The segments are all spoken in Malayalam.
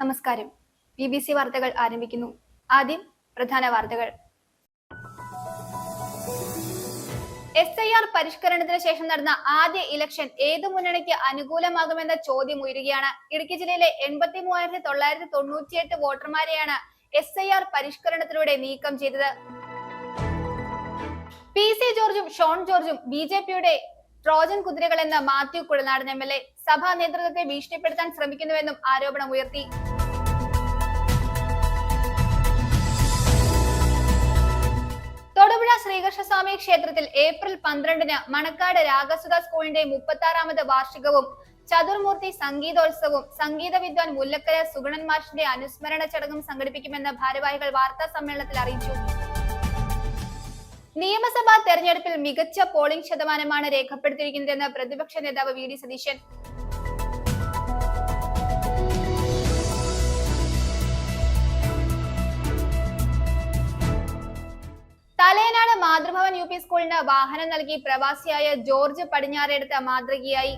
നമസ്കാരം. BBC വാർത്തകൾ ആരംഭിക്കുന്നു. ആദ്യം പ്രധാന വാർത്തകൾ. SIR പരിഷ്കരണത്തിന് ശേഷം നടന്ന ആദ്യ ഇലക്ഷൻ ഏതു മുന്നണിക്ക് അനുകൂലമാകുമെന്ന ചോദ്യം ഉയരുകയാണ്. ഇടുക്കി ജില്ലയിലെ 83,998 വോട്ടർമാരെയാണ് SIR പരിഷ്കരണത്തിലൂടെ നീക്കം ചെയ്തത്. PC ജോർജും ഷോൺ ജോർജും BJPയുടെ ട്രോജൻ കുതിരകളെന്ന് മാത്യു കുഴൽനാടൻ MLA. സഭാ നേതൃത്വത്തെ ഭീഷണിപ്പെടുത്താൻ ശ്രമിക്കുന്നുവെന്നും ആരോപണം ഉയർത്തി. തൊടുപുഴ ശ്രീകൃഷ്ണസ്വാമി ക്ഷേത്രത്തിൽ ഏപ്രിൽ 12-ന് മണക്കാട് രാഗസുധ സ്കൂളിന്റെ 36ാമത് വാർഷികവും ചതുർമൂർത്തി സംഗീതോത്സവവും സംഗീത വിദ്വാൻ മുല്ലക്കര സുഗുണൻ മാഷിന്റെ അനുസ്മരണ ചടങ്ങും സംഘടിപ്പിക്കുമെന്ന് ഭാരവാഹികൾ വാർത്താ സമ്മേളനത്തിൽ അറിയിച്ചു. നിയമസഭാ തെരഞ്ഞെടുപ്പിൽ മികച്ച പോളിംഗ് ശതമാനമാണ് രേഖപ്പെടുത്തിയിരിക്കുന്നതെന്ന് പ്രതിപക്ഷ നേതാവ് VD സതീശൻ. തലയനാട് മാതൃഭവൻ UP സ്കൂളിന് വാഹനം നൽകി പ്രവാസിയായ ജോർജ് പടിഞ്ഞാറെടുത്ത മാതൃകയായി.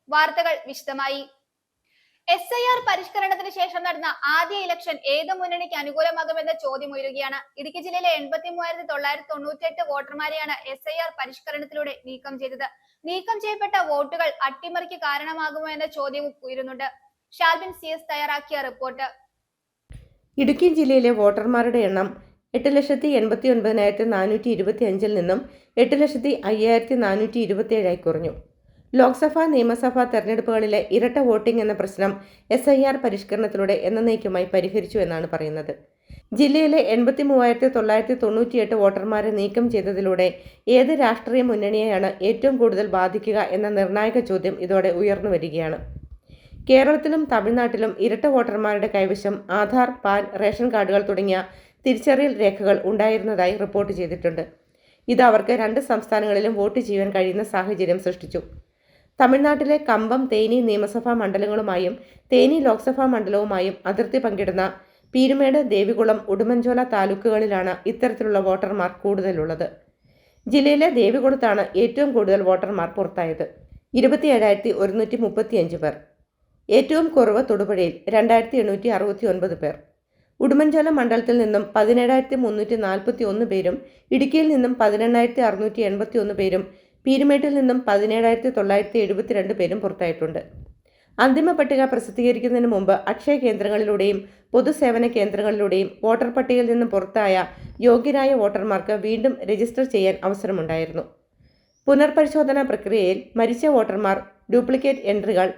വാർത്തകൾ വിശദമായി. SIR പരിഷ്കരണത്തിന് ശേഷം നടന്ന ആദ്യ ഇലക്ഷൻ ഏത് മുന്നണിക്ക് അനുകൂലമാകുമെന്ന ചോദ്യം ഉയരുകയാണ്. ഇടുക്കി ജില്ലയിലെ 83,998 വോട്ടർമാരെയാണ് SIR പരിഷ്കരണത്തിലൂടെ നീക്കം ചെയ്തത്. നീക്കം ചെയ്യപ്പെട്ട വോട്ടുകൾ അട്ടിമറിക്ക് കാരണമാകുമോ എന്ന ചോദ്യവും ഉയരുന്നുണ്ട്. ഷാൽബിൻ CS തയ്യാറാക്കിയ റിപ്പോർട്ട്. ഇടുക്കി ജില്ലയിലെ വോട്ടർമാരുടെ എണ്ണം 8,89,425 നിന്നും 8,05,427 കുറഞ്ഞു. ലോക്സഭാ നിയമസഭാ തെരഞ്ഞെടുപ്പുകളിലെ ഇരട്ട വോട്ടിംഗ് എന്ന പ്രശ്നം SIR പരിഷ്കരണത്തിലൂടെ എന്നേക്കുമായി പരിഹരിച്ചു എന്നാണ് പറയുന്നത്. ജില്ലയിലെ 83,998 വോട്ടർമാരെ നീക്കം ചെയ്തതിലൂടെ ഏത് രാഷ്ട്രീയ മുന്നണിയെയാണ് ഏറ്റവും കൂടുതൽ ബാധിക്കുക എന്ന നിർണായക ചോദ്യം ഇതോടെ ഉയർന്നു വരികയാണ്. കേരളത്തിലും തമിഴ്നാട്ടിലും ഇരട്ട വോട്ടർമാരുടെ കൈവശം ആധാർ, പാൻ, റേഷൻ കാർഡുകൾ തുടങ്ങിയ തിരിച്ചറിയൽ രേഖകൾ ഉണ്ടായിരുന്നതായി റിപ്പോർട്ട് ചെയ്തിട്ടുണ്ട്. ഇത് അവർക്ക് രണ്ട് സംസ്ഥാനങ്ങളിലും വോട്ട് ചെയ്യാൻ കഴിയുന്ന സാഹചര്യം സൃഷ്ടിച്ചു. തമിഴ്നാട്ടിലെ കമ്പം, തേനി നിയമസഭാ മണ്ഡലങ്ങളുമായും തേനി ലോക്സഭാ മണ്ഡലവുമായും അതിർത്തി പങ്കിടുന്ന പീരുമേട്, ദേവികുളം, ഉടുമ്പൻചോല താലൂക്കുകളിലാണ് ഇത്തരത്തിലുള്ള വോട്ടർമാർ കൂടുതലുള്ളത്. ജില്ലയിലെ ദേവികുളത്താണ് ഏറ്റവും കൂടുതൽ വോട്ടർമാർ പുറത്തായത്, 27,135 പേർ. ഏറ്റവും കുറവ് തൊടുപുഴയിൽ 2,869 പേർ. ഉടുമ്പൻചോല മണ്ഡലത്തിൽ നിന്നും 17,341 പേരും ഇടുക്കിയിൽ നിന്നും 18,681 പേരും പീരുമേട്ടിൽ നിന്നും 17,972 പേരും പുറത്തായിട്ടുണ്ട്. അന്തിമ പട്ടിക പ്രസിദ്ധീകരിക്കുന്നതിന് മുമ്പ് അക്ഷയ കേന്ദ്രങ്ങളിലൂടെയും പൊതുസേവന കേന്ദ്രങ്ങളിലൂടെയും വോട്ടർ പട്ടികയിൽ നിന്നും പുറത്തായ യോഗ്യരായ വോട്ടർമാർക്ക് വീണ്ടും രജിസ്റ്റർ ചെയ്യാൻ അവസരമുണ്ടായിരുന്നു. പുനർപരിശോധനാ പ്രക്രിയയിൽ മരിച്ച വോട്ടർമാർ, ഡ്യൂപ്ലിക്കേറ്റ് എൻട്രികൾ,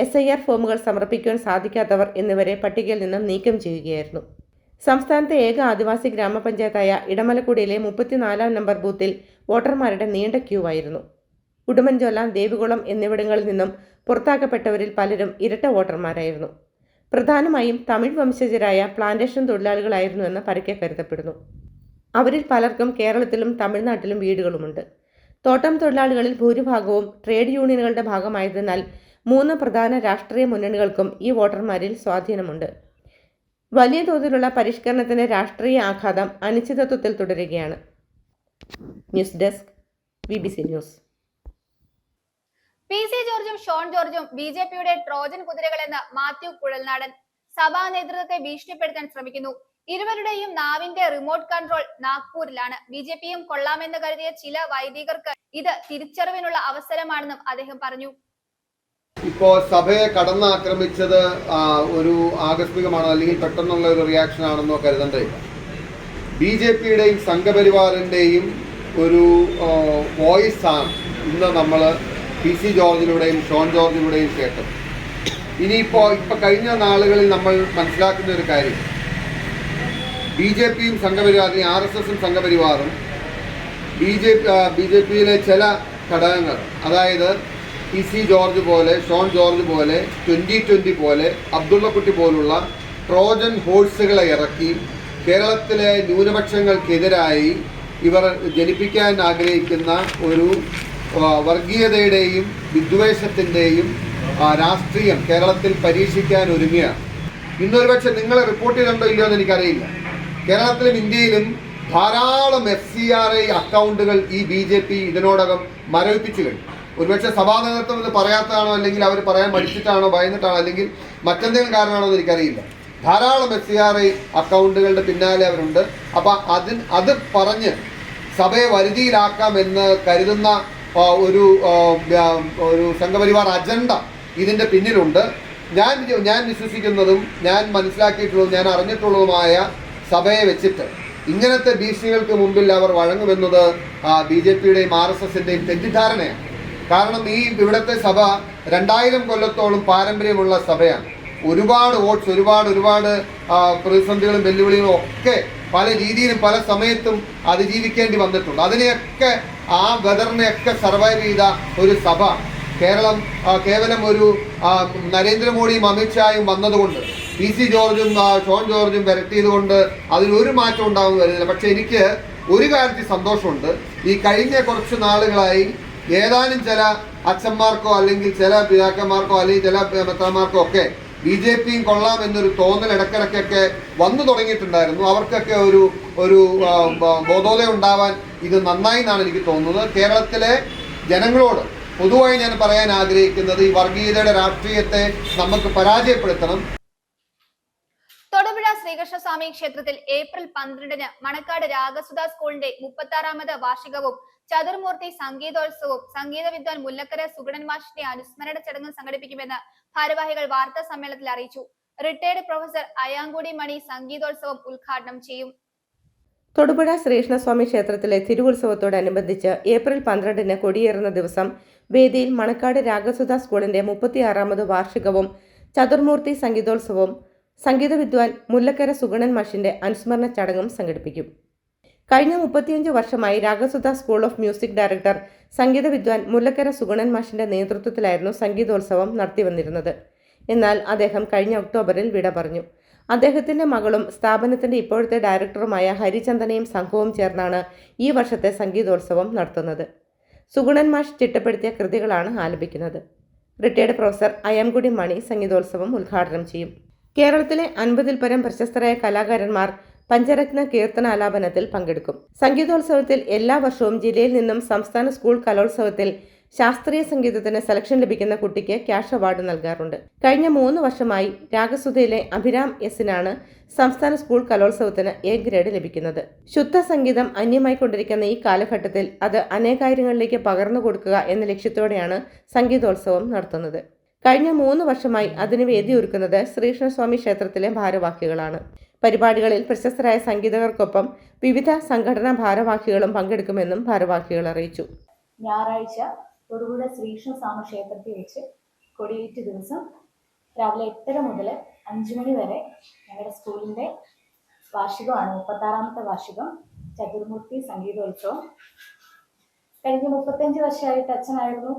SIR ഫോമുകൾ സമർപ്പിക്കുവാൻ സാധിക്കാത്തവർ എന്നിവരെ പട്ടികയിൽ നിന്നും നീക്കം ചെയ്യുകയായിരുന്നു. സംസ്ഥാനത്തെ ഏക ആദിവാസി ഗ്രാമപഞ്ചായത്തായ ഇടമലക്കുടിയിലെ 34-ാം നമ്പർ ബൂത്തിൽ വോട്ടർമാരുടെ നീണ്ട ക്യൂ ആയിരുന്നു. ഉടുമ്പൻചോല, ദേവികുളം എന്നിവിടങ്ങളിൽ നിന്നും പുറത്താക്കപ്പെട്ടവരിൽ പലരും ഇരട്ട വോട്ടർമാരായിരുന്നു. പ്രധാനമായും തമിഴ് വംശജരായ പ്ലാന്റേഷൻ തൊഴിലാളികളായിരുന്നുവെന്ന് പരക്കെ കരുതപ്പെടുന്നു. അവരിൽ പലർക്കും കേരളത്തിലും തമിഴ്നാട്ടിലും വീടുകളുമുണ്ട്. തോട്ടം തൊഴിലാളികളിൽ ഭൂരിഭാഗവും ട്രേഡ് യൂണിയനുകളുടെ ഭാഗമായതിനാൽ 3 പ്രധാന രാഷ്ട്രീയ മുന്നണികൾക്കും ഈ വോട്ടർമാരിൽ സ്വാധീനമുണ്ട്. വലിയ തോതിലുള്ള പരിഷ്കരണത്തിന്റെ രാഷ്ട്രീയ ആഘാതം അനിശ്ചിതത്വത്തിൽ തുടരുകയാണ്. News desk BBC news. PC ജോർജും ഷോൺ ജോർജും BJPയുടെ ട്രോജൻ കുതിരകളെന്ന് മാത്യു കുഴൽനാടൻ. സഭാ നേതൃത്വത്തെ ഭീഷണിപ്പെടുത്താൻ ശ്രമിക്കുന്നു. ഇരുവരുടെയും നാവിന്റെ റിമോട്ട് കൺട്രോൾ നാഗ്പൂരിലാണ്. BJPയും കൊള്ളാമെന്ന് കരുതിയ ചില വൈദികർക്ക് ഇത് തിരിച്ചറിവിനുള്ള അവസരമാണെന്നും അദ്ദേഹം പറഞ്ഞു. ഇപ്പോൾ സഭയെ കടന്നാക്രമിച്ചത് ഒരു ആകസ്മികമാണോ അല്ലെങ്കിൽ പെട്ടെന്നുള്ള ഒരു റിയാക്ഷൻ ആണെന്നോ കരുതേണ്ടതില്ല. BJPയുടെയും സംഘപരിവാറിൻ്റെയും ഒരു വോയിസാണ് ഇന്ന് നമ്മൾ PC ജോർജിലൂടെയും ഷോൺ ജോർജിലൂടെയും കേട്ടത്. ഇനിയിപ്പോൾ കഴിഞ്ഞ നാളുകളിൽ നമ്മൾ മനസ്സിലാക്കുന്ന ഒരു കാര്യം, BJPയും സംഘപരിവാറും, RSSും സംഘപരിവാറും BJPയിലെ ചില ഘടകങ്ങൾ, അതായത് PC ജോർജ് പോലെ, ഷോൺ ജോർജ് പോലെ, 2020 പോലെ, അബ്ദുള്ളക്കുട്ടി പോലുള്ള ട്രോജൻ ഹോഴ്സുകളെ ഇറക്കി കേരളത്തിലെ ന്യൂനപക്ഷങ്ങൾക്കെതിരായി ഇവർ ജനിപ്പിക്കാൻ ആഗ്രഹിക്കുന്ന ഒരു വർഗീയതയുടെയും വിദ്വേഷത്തിൻ്റെയും രാഷ്ട്രീയം കേരളത്തിൽ പരീക്ഷിക്കാൻ ഒരുങ്ങുകയാണ്. ഇന്നൊരു പക്ഷെ നിങ്ങൾ റിപ്പോർട്ട് ചെയ്തിട്ടുണ്ടോ ഇല്ലയോ എന്ന് എനിക്കറിയില്ല. കേരളത്തിലും ഇന്ത്യയിലും ധാരാളം FCRI അക്കൗണ്ടുകൾ ഈ BJP ഇതിനോടകം മരവിപ്പിച്ചു കഴിഞ്ഞു. ഒരുപക്ഷെ സഭാ നേതൃത്വം ഇത് പറയാത്തതാണോ, അല്ലെങ്കിൽ അവർ പറയാൻ മടിച്ചിട്ടാണോ, ഭയന്നിട്ടാണോ, അല്ലെങ്കിൽ മറ്റെന്തെങ്കിലും കാരണമാണോ എന്ന് എനിക്കറിയില്ല. ധാരാളം FCRI അക്കൗണ്ടുകളുടെ പിന്നാലെ അവരുണ്ട്. അപ്പം അത് പറഞ്ഞ് സഭയെ വരുതിയിലാക്കാമെന്ന് കരുതുന്ന ഒരു സംഘപരിവാർ അജണ്ട ഇതിൻ്റെ പിന്നിലുണ്ട്. ഞാൻ വിശ്വസിക്കുന്നതും ഞാൻ മനസ്സിലാക്കിയിട്ടുള്ളതും ഞാൻ അറിഞ്ഞിട്ടുള്ളതുമായ സഭയെ വെച്ചിട്ട് ഇങ്ങനത്തെ ഭീഷണികൾക്ക് മുമ്പിൽ അവർ വഴങ്ങുമെന്നത് BJPയുടെയും RSSന്റെയും തെറ്റിദ്ധാരണയാണ്. കാരണം ഇവിടുത്തെ സഭ 2000 കൊല്ലത്തോളം പാരമ്പര്യമുള്ള സഭയാണ്. ഒരുപാട് വോട്ട്സ്, ഒരുപാട് പ്രതിസന്ധികളും വെല്ലുവിളികളും ഒക്കെ പല രീതിയിലും പല സമയത്തും അതിജീവിക്കേണ്ടി വന്നിട്ടുണ്ട്. അതിനെയൊക്കെ ആ വെതറിനെയൊക്കെ സർവൈവ് ചെയ്ത ഒരു സഭ കേരളം കേവലം ഒരു നരേന്ദ്രമോദിയും അമിത്ഷായും വന്നതുകൊണ്ട് PC ജോർജും ഷോൺ ജോർജും വരട്ടിയതുകൊണ്ട് അതിനൊരു മാറ്റം ഉണ്ടാകുമെന്ന് വരുന്നില്ല. പക്ഷെ എനിക്ക് ഒരു കാര്യത്തിൽ സന്തോഷമുണ്ട്. ഈ കഴിഞ്ഞ കുറച്ച് നാളുകളായി ഏതാനും ചില അച്ഛന്മാർക്കോ അല്ലെങ്കിൽ ചില പിതാക്കന്മാർക്കോ അല്ലെങ്കിൽ ചില മെത്രാന്മാർക്കോ ഒക്കെ BJPയും കൊള്ളാം എന്നൊരു തോന്നൽ ഇടയ്ക്കിടയ്ക്കൊക്കെ വന്നു തുടങ്ങിയിട്ടുണ്ടായിരുന്നു. അവർക്കൊക്കെ ഒരു ബോധോദയം ഉണ്ടാവാൻ ഇത് നന്നായി എന്നാണ് എനിക്ക് തോന്നുന്നത്. കേരളത്തിലെ ജനങ്ങളോട് പൊതുവായി ഞാൻ പറയാൻ ആഗ്രഹിക്കുന്നത് ഈ വർഗീയതയുടെ രാഷ്ട്രീയത്തെ നമുക്ക് പരാജയപ്പെടുത്തണം. തൊടുപുഴ ശ്രീകൃഷ്ണസ്വാമി ക്ഷേത്രത്തിൽ ഏപ്രിൽ 12-ന് മണക്കാട് രാഗസുധ സ്കൂളിന്റെ 36ാമത് വാർഷികവും ചതുർമൂർത്തി സംഗീതോത്സവവും സംഗീത വിദ്വാൻ മുല്ലക്കര സുഗണൻ മാഷിന്റെ അനുസ്മരണ ചടങ്ങും സംഘടിപ്പിക്കുമെന്ന് ഭാരവാഹികൾ വാർത്താ സമ്മേളനത്തിൽ അറിയിച്ചു. റിട്ടയർഡ് പ്രൊഫസർ അയാങ്കുടി മണി സംഗീതോത്സവം ഉദ്ഘാടനം ചെയ്യും. തൊടുപുഴ ശ്രീകൃഷ്ണസ്വാമി ക്ഷേത്രത്തിലെ തിരുവുത്സവത്തോടനുബന്ധിച്ച് ഏപ്രിൽ 12-ന് കൊടിയേറുന്ന ദിവസം വേദിയിൽ മണക്കാട് രാഗസുധ സ്കൂളിന്റെ 36ാമത് വാർഷികവും ചതുർമൂർത്തി സംഗീതോത്സവവും സംഗീത വിദ്വാൻ മുല്ലക്കര സുഗണൻ മാഷിന്റെ അനുസ്മരണ ചടങ്ങും സംഘടിപ്പിക്കും. കഴിഞ്ഞ 35 വർഷമായി Ragasudha school of music director സംഗീത വിദ്വാൻ മുല്ലക്കര സുഗണൻ മാഷിന്റെ നേതൃത്വത്തിലായിരുന്നു സംഗീതോത്സവം നടത്തിവന്നിരുന്നത്. എന്നാൽ അദ്ദേഹം കഴിഞ്ഞ ഒക്ടോബറിൽ വിട പറഞ്ഞു. അദ്ദേഹത്തിന്റെ മകളും സ്ഥാപനത്തിന്റെ ഇപ്പോഴത്തെ ഡയറക്ടറുമായ ഹരിചന്ദനയും സംഘവും ചേർന്നാണ് ഈ വർഷത്തെ സംഗീതോത്സവം നടത്തുന്നത്. സുഗണൻ മാഷ് ചിട്ടപ്പെടുത്തിയ കൃതികളാണ് ആലപിക്കുന്നത്. റിട്ടയർഡ് പ്രൊഫസർ അയാംകുടി മണി സംഗീതോത്സവം ഉദ്ഘാടനം ചെയ്യും. കേരളത്തിലെ 50-ൽ പരം പ്രശസ്തരായ കലാകാരന്മാർ പഞ്ചരത്ന കീർത്തനാലാപനത്തിൽ പങ്കെടുക്കും. സംഗീതോത്സവത്തിൽ എല്ലാ വർഷവും ജില്ലയിൽ നിന്നും സംസ്ഥാന സ്കൂൾ കലോത്സവത്തിൽ ശാസ്ത്രീയ സംഗീതത്തിന് സെലക്ഷൻ ലഭിക്കുന്ന കുട്ടിക്ക് ക്യാഷ് അവാർഡ് നൽകാറുണ്ട്. കഴിഞ്ഞ 3 വർഷമായി രാഗസുധയിലെ അഭിരാം എസിനാണ് സംസ്ഥാന സ്കൂൾ കലോത്സവത്തിന് A ഗ്രേഡ് ലഭിക്കുന്നത്. ശുദ്ധ സംഗീതം അന്യമായിക്കൊണ്ടിരിക്കുന്ന ഈ കാലഘട്ടത്തിൽ അത് അനേകായിരങ്ങളിലേക്ക് പകർന്നു കൊടുക്കുക എന്ന ലക്ഷ്യത്തോടെയാണ് സംഗീതോത്സവം നടത്തുന്നത്. കഴിഞ്ഞ 3 വർഷമായി അതിന് വേദിയൊരുക്കുന്നത് ശ്രീകൃഷ്ണസ്വാമി ക്ഷേത്രത്തിലെ ഭാരവാഹികളാണ്. പരിപാടികളിൽ പ്രശസ്തരായ സംഗീതകർക്കൊപ്പം വിവിധ സംഘടനാ ഭാരവാഹികളും പങ്കെടുക്കുമെന്നും ഭാരവാഹികൾ അറിയിച്ചു. ഞായറാഴ്ച തൊടുപുഴ ശ്രീകൃഷ്ണസ്വാമി ക്ഷേത്രത്തിൽ വെച്ച് കൊടിയേറ്റ് ദിവസം രാവിലെ 8:30 മുതൽ 5 മണി വരെ ഞങ്ങളുടെ സ്കൂളിൻ്റെ വാർഷികമാണ്. 36ാമത്തെ വാർഷികം ചതുർമൂർത്തി സംഗീതോത്സവം. കഴിഞ്ഞ 35 വർഷമായിട്ട് അച്ഛനായിരുന്നു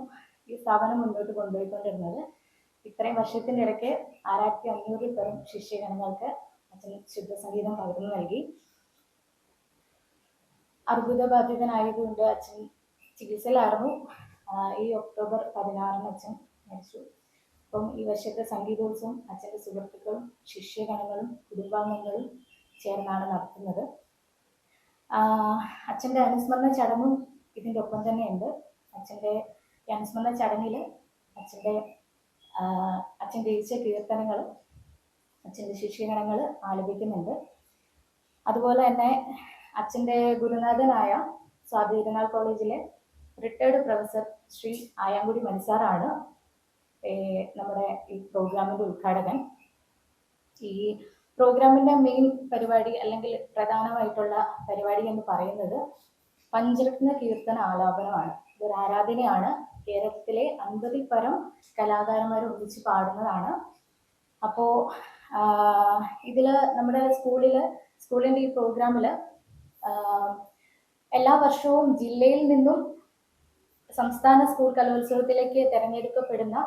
ഈ സ്ഥാപനം മുന്നോട്ട് കൊണ്ടുപോയിക്കൊണ്ടിരുന്നത്. ഇത്രയും വർഷത്തിൻ്റെ ഇടയ്ക്ക് 6500-ൽ പരം ശിഷ്യഗണങ്ങൾക്ക് അച്ഛൻ ശുദ്ധസംഗീതം പകർന്നു നൽകി. അർബുദബാധിതനായതുകൊണ്ട് അച്ഛൻ ചികിത്സയിലായിരുന്നു. ഈ ഒക്ടോബർ 16-ന് അച്ഛൻ മരിച്ചു. അപ്പം ഈ വർഷത്തെ സംഗീതോത്സവം അച്ഛൻ്റെ സുഹൃത്തുക്കളും ശിഷ്യഗണങ്ങളും കുടുംബാംഗങ്ങളും ചേർന്നാണ് നടത്തുന്നത്. അച്ഛൻ്റെ അനുസ്മരണ ചടങ്ങും ഇതിൻ്റെ ഒപ്പം തന്നെയുണ്ട്. അച്ഛൻ്റെ അനുസ്മരണ ചടങ്ങിൽ അച്ഛൻ രചിച്ച കീർത്തനങ്ങൾ അച്ഛൻ്റെ ശിഷ്യഗണങ്ങൾ ആലപിക്കുന്നുണ്ട്. അതുപോലെ തന്നെ അച്ഛൻ്റെ ഗുരുനാഥനായ സ്വാതി തിരുനാൾ കോളേജിലെ റിട്ടയർഡ് പ്രൊഫസർ ശ്രീ ആയാങ്കുടി മണിസാറാണ് നമ്മുടെ ഈ പ്രോഗ്രാമിൻ്റെ ഉദ്ഘാടകൻ. ഈ പ്രോഗ്രാമിൻ്റെ മെയിൻ പരിപാടി അല്ലെങ്കിൽ പ്രധാനമായിട്ടുള്ള പരിപാടി എന്ന് പറയുന്നത് പഞ്ചരത്ന കീർത്തന ആലാപനമാണ്. ഇതൊരു ആരാധനയാണ്. കേരളത്തിലെ 50-ൽ പരം കലാകാരന്മാർ ഒന്നിച്ച് പാടുന്നതാണ്. അപ്പോൾ ഇതിൽ നമ്മുടെ സ്കൂളിൻ്റെ ഈ പ്രോഗ്രാമിൽ എല്ലാ വർഷവും ജില്ലയിൽ നിന്നും സംസ്ഥാന സ്കൂൾ കലോത്സവത്തിലേക്ക് തിരഞ്ഞെടുക്കപ്പെടുന്ന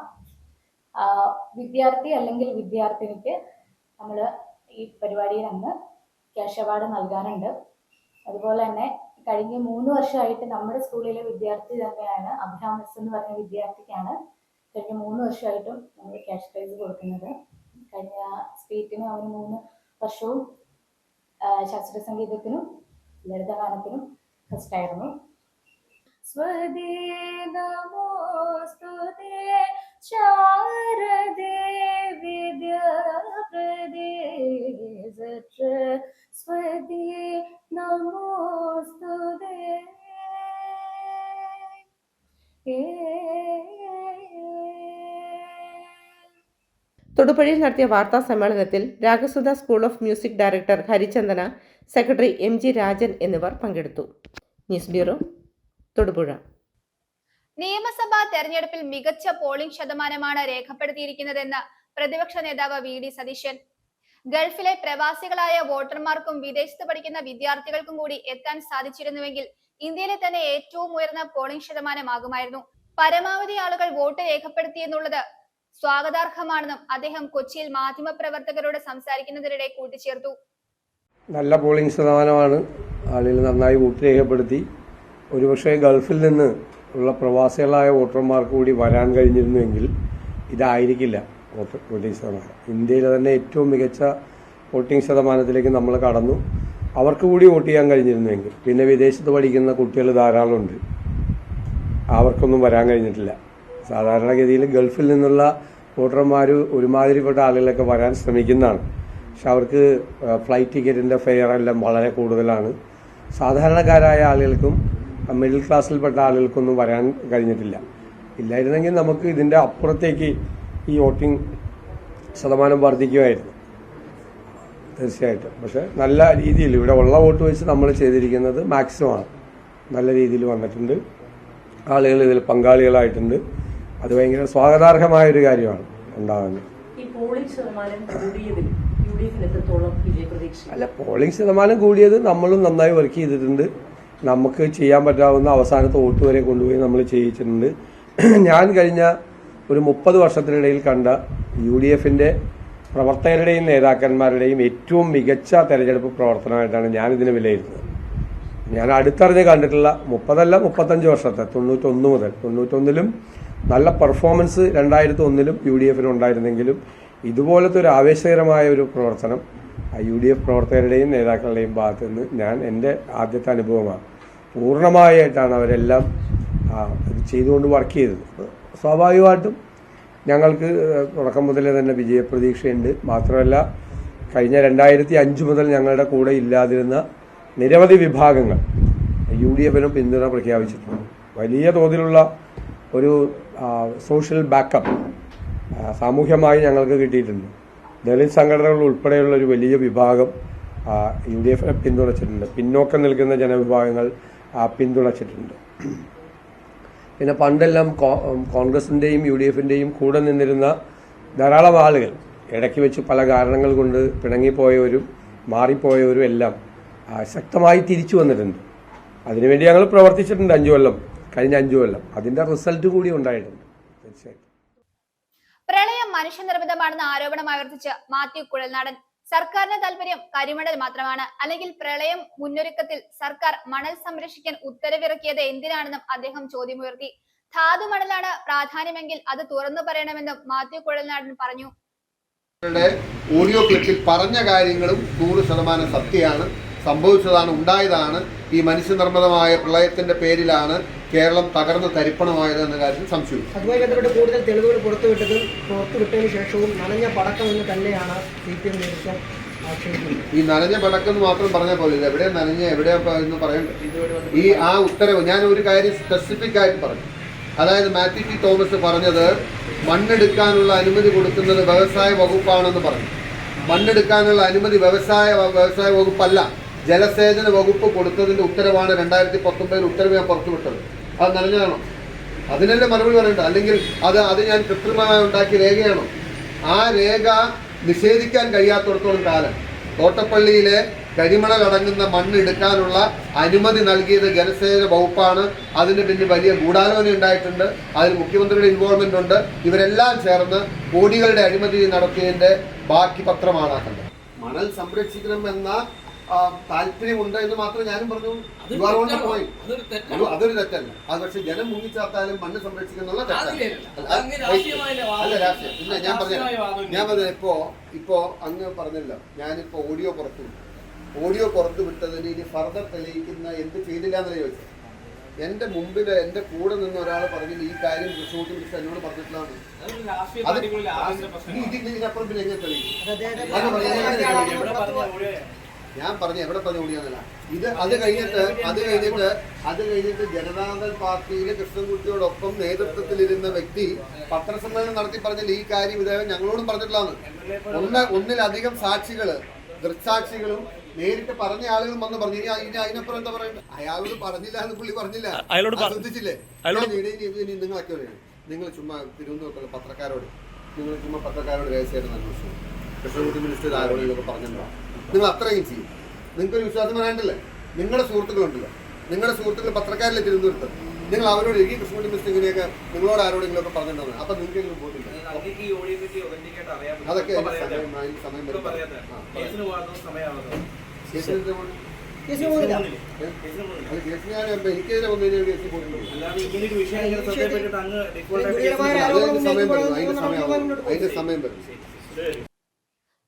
വിദ്യാർത്ഥി അല്ലെങ്കിൽ വിദ്യാർത്ഥിനിക്ക് നമ്മൾ ഈ പരിപാടിയിൽ അന്ന് ക്യാഷ് അവാർഡ് നൽകാറുണ്ട്. അതുപോലെ തന്നെ കഴിഞ്ഞ 3 വർഷമായിട്ട് നമ്മുടെ സ്കൂളിലെ വിദ്യാർത്ഥി തന്നെയാണ് അബ്രഹാം എസ് എന്ന് പറഞ്ഞ വിദ്യാർത്ഥിക്കാണ് കഴിഞ്ഞ 3 വർഷമായിട്ടും നമ്മൾ ക്യാഷ് പ്രൈസ് കൊടുക്കുന്നത്. കഴിഞ്ഞ ഫീറ്റിനും അവന് 3 വർഷവും ശാസ്ത്രീയ സംഗീതത്തിനും ലളിതഗാനത്തിനും ഫസ്റ്റായിരുന്നു. സ്വദേ നമോസ്തുതേ ശാരദേ വിദ്യാപ്രദേ സ്വദേ നമോസ്തുതേ. തൊടുപുഴയിൽ നടത്തിയ വാർത്താ സമ്മേളനത്തിൽ Ragasudha school of music director Harichandana, secretary MG Rajan എന്നിവർ പങ്കെടുത്തു. News bureau, Thodupuzha. നിയമസഭാ തെരഞ്ഞെടുപ്പിൽ മികച്ച പോളിംഗ് ശതമാനമാണ് രേഖപ്പെടുത്തിയിരിക്കുന്നതെന്ന് പ്രതിപക്ഷ നേതാവ് VD സതീശൻ. ഗൾഫിലെ പ്രവാസികളായ വോട്ടർമാർക്കും വിദേശത്ത് പഠിക്കുന്ന വിദ്യാർത്ഥികൾക്കും കൂടി എത്താൻ സാധിച്ചിരുന്നുവെങ്കിൽ ഇന്ത്യയിലെ തന്നെ ഏറ്റവും ഉയർന്ന പോളിംഗ് ശതമാനമാകുമായിരുന്നു. പരമാവധി ആളുകൾ വോട്ട് രേഖപ്പെടുത്തിയെന്നുള്ളത് സ്വാഗതാർഹമാണെന്നും അദ്ദേഹം കൊച്ചിയിൽ മാധ്യമപ്രവർത്തകരോട് സംസാരിക്കുന്നതിനിടെ കൂട്ടിച്ചേർത്തു. നല്ല പോളിംഗ് ശതമാനമാണ്. ആളുകൾ നന്നായി വോട്ട് രേഖപ്പെടുത്തി. ഒരുപക്ഷെ ഗൾഫിൽ നിന്ന് ഉള്ള പ്രവാസികളായ വോട്ടർമാർക്ക് കൂടി വരാൻ കഴിഞ്ഞിരുന്നുവെങ്കിൽ ഇതായിരിക്കില്ല വോട്ടിംഗ് ശതമാനം. ഇന്ത്യയിലെ തന്നെ ഏറ്റവും മികച്ച വോട്ടിംഗ് ശതമാനത്തിലേക്ക് നമ്മൾ കടന്നു. അവർക്ക് കൂടി വോട്ട് ചെയ്യാൻ കഴിഞ്ഞിരുന്നുവെങ്കിൽ. പിന്നെ വിദേശത്ത് പഠിക്കുന്ന കുട്ടികൾ ധാരാളമുണ്ട്, അവർക്കൊന്നും വരാൻ കഴിഞ്ഞിട്ടില്ല. സാധാരണഗതിയിൽ ഗൾഫിൽ നിന്നുള്ള വോട്ടർമാർ ഒരുമാതിരിപ്പെട്ട ആളുകളൊക്കെ വരാൻ ശ്രമിക്കുന്നതാണ്. പക്ഷെ അവർക്ക് ഫ്ലൈറ്റ് ടിക്കറ്റിൻ്റെ ഫെയർ എല്ലാം വളരെ കൂടുതലാണ്. സാധാരണക്കാരായ ആളുകൾക്കും മിഡിൽ ക്ലാസ്സിൽപ്പെട്ട ആളുകൾക്കൊന്നും വരാൻ കഴിഞ്ഞിട്ടില്ല. ഇല്ലായിരുന്നെങ്കിൽ നമുക്ക് ഇതിൻ്റെ അപ്പുറത്തേക്ക് ഈ വോട്ടിംഗ് ശതമാനം വർദ്ധിക്കുമായിരുന്നു തീർച്ചയായിട്ടും. പക്ഷെ നല്ല രീതിയിൽ ഇവിടെ ഉള്ള വോട്ട് വെച്ച് നമ്മൾ ചെയ്തിരിക്കുന്നത് മാക്സിമമാണ്. നല്ല രീതിയിൽ വന്നിട്ടുണ്ട്, ആളുകൾ ഇതിൽ പങ്കാളികളായിട്ടുണ്ട്. അത് ഭയങ്കര സ്വാഗതാർഹമായൊരു കാര്യമാണ് ഉണ്ടാകുന്നത്. അല്ല, പോളിംഗ് ശതമാനം കൂടിയത് നമ്മളും നന്നായി വർക്ക് ചെയ്തിട്ടുണ്ട്. നമുക്ക് ചെയ്യാൻ പറ്റാവുന്ന അവസാനത്തെ വോട്ട് വരെ കൊണ്ടുപോയി നമ്മൾ ചെയ്യിച്ചിട്ടുണ്ട്. ഞാൻ കഴിഞ്ഞ ഒരു 30 വർഷത്തിനിടയിൽ കണ്ട UDFന്റെ പ്രവർത്തകരുടെയും നേതാക്കന്മാരുടെയും ഏറ്റവും മികച്ച തെരഞ്ഞെടുപ്പ് പ്രവർത്തനമായിട്ടാണ് ഞാനിതിനെ വിലയിരുത്തുന്നത്. ഞാൻ അടുത്തറിഞ്ഞ് കണ്ടിട്ടുള്ള 30 35 വർഷത്തെ 91 മുതൽ 91ലും നല്ല പെർഫോമൻസ് 2001ലും UDFന് ഉണ്ടായിരുന്നെങ്കിലും ഇതുപോലത്തെ ഒരു ആവേശകരമായ ഒരു പ്രവർത്തനം UDF പ്രവർത്തകരുടെയും നേതാക്കളുടെയും ഭാഗത്തു നിന്ന് ഞാൻ എൻ്റെ ആദ്യത്തെ അനുഭവമാണ്. പൂർണ്ണമായിട്ടാണ് അവരെല്ലാം ഇത് ചെയ്തുകൊണ്ട് വർക്ക് ചെയ്തത്. സ്വാഭാവികമായിട്ടും ഞങ്ങൾക്ക് തുടക്കം മുതലേ തന്നെ വിജയപ്രതീക്ഷയുണ്ട്. മാത്രമല്ല, കഴിഞ്ഞ 2005 മുതൽ ഞങ്ങളുടെ കൂടെ ഇല്ലാതിരുന്ന നിരവധി വിഭാഗങ്ങൾ UDFനും പിന്തുണ പ്രഖ്യാപിച്ചിട്ടുണ്ട്. വലിയ തോതിലുള്ള ഒരു സോഷ്യൽ ബാക്കപ്പ് സാമൂഹ്യമായി ഞങ്ങൾക്ക് കിട്ടിയിട്ടുണ്ട്. ദളിത് സംഘടനകൾ ഉൾപ്പെടെയുള്ള ഒരു വലിയ വിഭാഗം UDFനെ പിന്തുണച്ചിട്ടുണ്ട്. പിന്നോക്കം നിൽക്കുന്ന ജനവിഭാഗങ്ങൾ പിന്തുണച്ചിട്ടുണ്ട്. പിന്നെ പണ്ടെല്ലാം കോൺഗ്രസിൻ്റെയും UDFൻ്റെയും കൂടെ നിന്നിരുന്ന ധാരാളം ആളുകൾ ഇടയ്ക്ക് വെച്ച് പല കാരണങ്ങൾ കൊണ്ട് പിണങ്ങിപ്പോയവരും മാറിപ്പോയവരും എല്ലാം ശക്തമായി തിരിച്ചു വന്നിട്ടുണ്ട്. അതിനുവേണ്ടി ഞങ്ങൾ പ്രവർത്തിച്ചിട്ടുണ്ട് 5 കൊല്ലം, കഴിഞ്ഞ 5 കൊല്ലം. അതിൻ്റെ റിസൾട്ട് കൂടി ഉണ്ടായിട്ടുണ്ട് തീർച്ചയായിട്ടും. പ്രളയം മനുഷ്യനിർമ്മിതമാണെന്ന ആരോപണം ആവർത്തിച്ച് മാത്യു കുഴൽനാടൻ. സർക്കാരിന്റെ താല്പര്യം കരിമണൽ മാത്രമാണ്, അല്ലെങ്കിൽ പ്രളയം മുന്നൊരുക്കത്തിൽ സർക്കാർ മണൽ സംരക്ഷിക്കാൻ ഉത്തരവിറക്കിയത് എന്തിനാണെന്നും അദ്ദേഹം ചോദ്യമുയർത്തി. ധാതുമണലാണ് പ്രാധാന്യമെങ്കിൽ അത് തുറന്നു പറയണമെന്നും മാത്യു കുഴൽനാടൻ പറഞ്ഞു. ഓഡിയോ ക്ലിപ്പിൽ പറഞ്ഞ കാര്യങ്ങളും 100% സത്യമാണ്, സംഭവിച്ചതാണ്, ഉണ്ടായതാണ്. ഈ മനുഷ്യനിർമ്മിതമായ പ്രളയത്തിന്റെ പേരിലാണ് കേരളം തകർന്ന് തരിപ്പണമായത് എന്ന കാര്യത്തിൽ സംശയം. അതുമായി ബന്ധപ്പെട്ട് കൂടുതൽ തെളിവുകൾ പുറത്തുവിട്ടതിന് ശേഷവും നനഞ്ഞ പടക്കം എന്ന് തന്നെയാണ് CPM നേതൃത്വം ആക്ഷേപിക്കുന്നത്. ഈ നനഞ്ഞ പടക്കം മാത്രം പറഞ്ഞാൽ പോലെ എവിടെ നനഞ്ഞ എവിടെ എന്ന് പറയണ്ടേ. ആ ഉത്തരവ് ഞാൻ ഒരു കാര്യം സ്പെസിഫിക് ആയിട്ട് പറഞ്ഞു. അതായത് മാത്യു ടി തോമസ് പറഞ്ഞത് മണ്ണെടുക്കാനുള്ള അനുമതി കൊടുക്കുന്നത് വ്യവസായ വകുപ്പാണെന്ന് പറഞ്ഞു. മണ്ണെടുക്കാനുള്ള അനുമതി വ്യവസായ വകുപ്പല്ല, ജലസേചന വകുപ്പ് കൊടുത്തതിന്റെ ഉത്തരവാണ് 2019 ഉത്തരവ് ഞാൻ പുറത്തുവിട്ടത്. അത് നനഞ്ഞാണോ? അതിനല്ലേ മറുപടി പറയണ്ട. അല്ലെങ്കിൽ അത് ഞാൻ കൃത്രിമമായി ഉണ്ടാക്കിയ രേഖയാണോ? ആ രേഖ നിഷേധിക്കാൻ കഴിയാത്തടത്തോളം കാലം തോട്ടപ്പള്ളിയിലെ കരിമണൽ അടങ്ങുന്ന മണ്ണ് എടുക്കാനുള്ള അനുമതി നൽകിയത് ജലസേചന വകുപ്പാണ്. അതിന് പിന്നെ വലിയ ഗൂഢാലോചന ഉണ്ടായിട്ടുണ്ട്, അതിൽ മുഖ്യമന്ത്രിയുടെ ഇൻവോൾവ്മെന്റ് ഉണ്ട്. ഇവരെല്ലാം ചേർന്ന് കോടികളുടെ അഴിമതി നടത്തിയതിന്റെ ബാക്കി പത്രമാണ് കണ്ടത്. മണൽ സംരക്ഷിക്കണമെന്ന താല്പര്യമുണ്ട് എന്ന് മാത്രമേ ഞാനും പറഞ്ഞു. പോയി അതൊരു തെറ്റല്ല. അത് പക്ഷെ ജനം മുങ്ങിച്ചാത്താലും മണ്ണ് സംരക്ഷിക്കുന്നുള്ള തെറ്റല്ല. അല്ല രാഷ്ട്രീയം. പിന്നെ ഞാൻ പറഞ്ഞത് ഇപ്പോ അങ്ങ് പറഞ്ഞല്ലോ, ഞാനിപ്പോ ഓഡിയോ പുറത്തു വിട്ടതിന് ഇനി ഫർദർ തെളിയിക്കുന്ന എന്ത് ചെയ്തില്ല എന്നല്ലേ ചോദിച്ചത്. എന്റെ മുമ്പിൽ എന്റെ കൂടെ നിന്ന് ഒരാൾ പറഞ്ഞില്ല ഈ കാര്യം കൃഷ്ണകുട്ടി മിനിസ്റ്റർ എന്നോട് പറഞ്ഞിട്ടുള്ളതാണ്. ഇതിനപ്പുറം പിന്നെ എങ്ങനെ തെളിയിക്കും? ഞാൻ പറഞ്ഞു എവിടെ പറഞ്ഞു ഓടിയാന്നല്ല. അത് കഴിഞ്ഞിട്ട് ജനതാദൾ പാർട്ടിയിലെ കൃഷ്ണൻകുട്ടിയോടൊപ്പം നേതൃത്വത്തിലിരുന്ന വ്യക്തി പത്രസമ്മേളനം നടത്തി പറഞ്ഞില്ല ഈ കാര്യം ഇദ്ദേഹം ഞങ്ങളോടും പറഞ്ഞിട്ടുള്ളതാണ്. ഒന്നിലധികം സാക്ഷികള് ദൃക്സാക്ഷികളും നേരിട്ട് പറഞ്ഞ ആളുകളും വന്ന് പറഞ്ഞു. ഇനി അതിനപ്പുറം എന്താ പറയുന്നത്? അയാളോട് പറഞ്ഞില്ല എന്ന് പുള്ളി പറഞ്ഞില്ല, ശ്രദ്ധിച്ചില്ലേ? നിങ്ങളൊക്കെ നിങ്ങൾ ചുമ്മാ തിരുവനന്തപുരത്തുള്ള പത്രക്കാരോട് രഹസ്യമായിട്ട് അന്വേഷിച്ചു കൃഷ്ണൻകുട്ടി മിനിസ്റ്റർ ആരോടും ഇതൊക്കെ പറഞ്ഞിട്ടുണ്ടോ? നിങ്ങൾ അത്രയും ചെയ്യും. നിങ്ങൾക്കൊരു വിശ്വാസം വരാണ്ടല്ലേ? നിങ്ങളുടെ സുഹൃത്തുക്കളുണ്ടല്ലോ, നിങ്ങളുടെ സുഹൃത്തുക്കൾ പത്രക്കാരിലെ തിരുവനന്തപുരത്ത്, നിങ്ങൾ അവരോട് ഈ കൃഷ്ണൻകുട്ടി മിനിസ്റ്റർ ഇങ്ങനെയൊക്കെ നിങ്ങളോട് ആരോടെങ്കിലൊക്കെ പറഞ്ഞിട്ടുണ്ടോ? അപ്പൊ നിങ്ങൾക്ക് പോയിട്ടില്ല. അതൊക്കെ സമയം എനിക്കെതിരെ വന്നു കഴിഞ്ഞാൽ കേസിൽ പോയിട്ടുണ്ടോ? അതിന്റെ സമയം വരും.